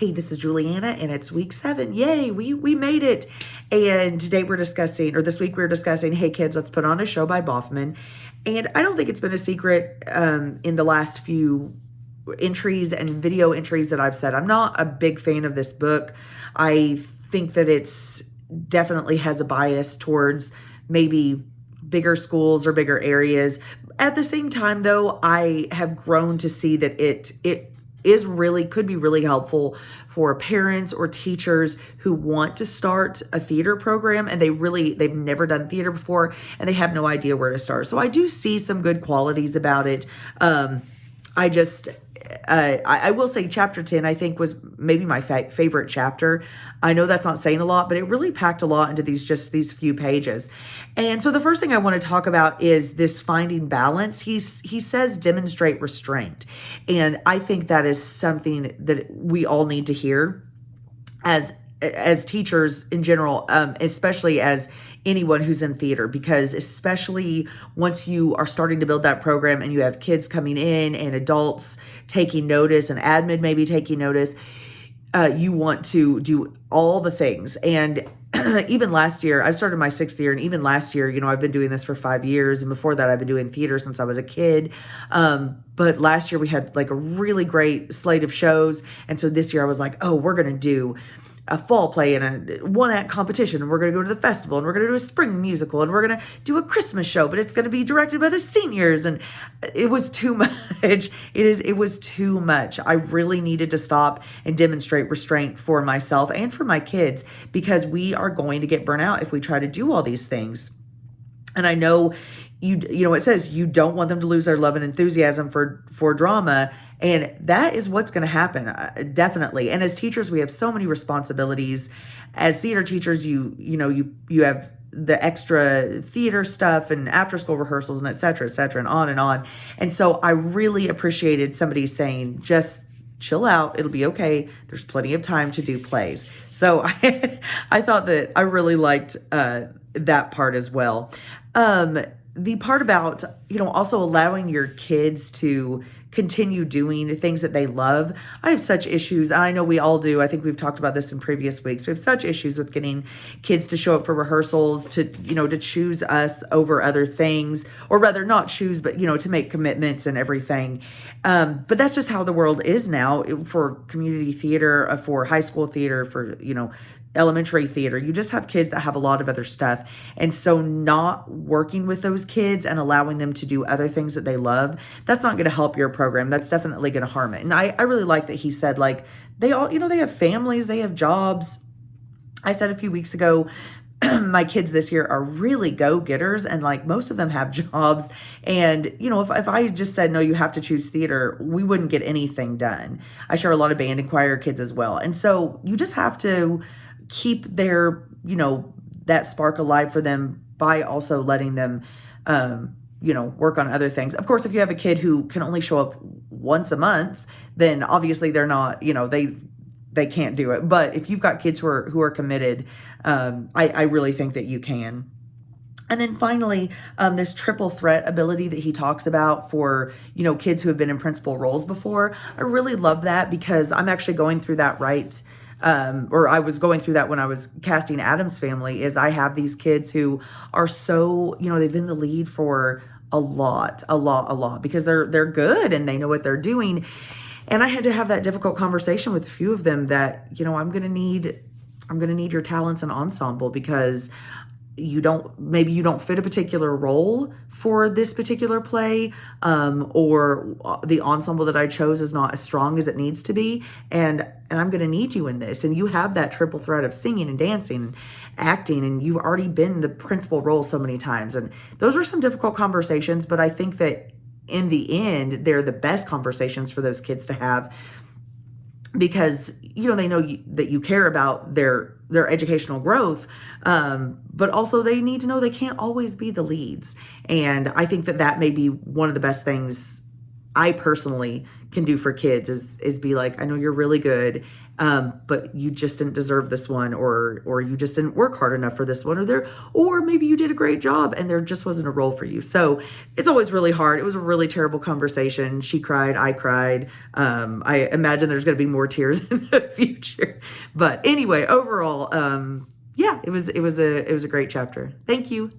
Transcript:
Hey, this is Juliana, and it's week 7. Yay, we made it. And today we're discussing, or this week we're discussing, hey kids, let's put on a show by Boffman. And I don't think it's been a secret in the last few entries and video entries that I've said I'm not a big fan of this book. I think that it's definitely has a bias towards maybe bigger schools or bigger areas. At the same time, though, I have grown to see that it is really could be really helpful for parents or teachers who want to start a theater program and they've never done theater before and they have no idea where to start. So I do see some good qualities about it. I will say chapter 10, I think, was maybe my favorite chapter. I know that's not saying a lot, but it really packed a lot into these few pages. And so the first thing I want to talk about is this finding balance. He says demonstrate restraint. And I think that is something that we all need to hear as teachers in general, especially as anyone who's in theater, because especially once you are starting to build that program and you have kids coming in and adults taking notice and admin maybe taking notice, you want to do all the things. And even last year, I started my 6th year, and even last year, I've been doing this for 5 years. And before that, I've been doing theater since I was a kid. But last year we had like a really great slate of shows. And so this year I was like, oh, we're going to do a fall play and a one-act competition, and we're going to go to the festival, and we're going to do a spring musical, and we're going to do a Christmas show, but it's going to be directed by the seniors. And it was too much. It was too much. I really needed to stop and demonstrate restraint for myself and for my kids, because we are going to get burnt out if we try to do all these things. And I know it says you don't want them to lose their love and enthusiasm for drama. And that is what's going to happen, definitely. And as teachers, we have so many responsibilities. As theater teachers, you have the extra theater stuff and after school rehearsals and et cetera, and on and on. And so I really appreciated somebody saying, just chill out. It'll be okay. There's plenty of time to do plays. So I thought that I really liked that part as well. The part about, also allowing your kids to continue doing the things that they love. I have such issues. I know we all do. I think we've talked about this in previous weeks. We have such issues with getting kids to show up for rehearsals, to choose us over other things, or rather not choose, but, to make commitments and everything. But that's just how the world is now for community theater, for high school theater, for, elementary theater. You just have kids that have a lot of other stuff. And so not working with those kids and allowing them to do other things that they love, that's not going to help your program. That's definitely going to harm it. And I really like that he said, like, they all, they have families, they have jobs. I said a few weeks ago, my kids this year are really go-getters, and like most of them have jobs. And, if I just said, no, you have to choose theater, we wouldn't get anything done. I share a lot of band and choir kids as well. And so you just have to keep their, that spark alive for them by also letting them, work on other things. Of course, if you have a kid who can only show up once a month, then obviously they're not, they can't do it. But if you've got kids who are committed, I really think that you can. And then finally, this triple threat ability that he talks about for, kids who have been in principal roles before. I really love that, because I'm actually going through that or I was going through that when I was casting Addams Family. Is I have these kids who are so, they've been the lead for a lot, because they're good and they know what they're doing. And I had to have that difficult conversation with a few of them that, I'm going to need your talents in ensemble, because maybe you don't fit a particular role for this particular play, or the ensemble that I chose is not as strong as it needs to be. And I'm going to need you in this. And you have that triple threat of singing and dancing and acting, and you've already been the principal role so many times. And those were some difficult conversations, but I think that in the end, they're the best conversations for those kids to have, because, they know that you care about their educational growth, but also they need to know they can't always be the leads. And I think that may be one of the best things I personally can do for kids is be like, I know you're really good, but you just didn't deserve this one, or you just didn't work hard enough for this one, or maybe you did a great job and there just wasn't a role for you. So it's always really hard. It was a really terrible conversation. She cried, I cried. I imagine there's going to be more tears in the future. But anyway, overall, yeah, it was a great chapter. Thank you.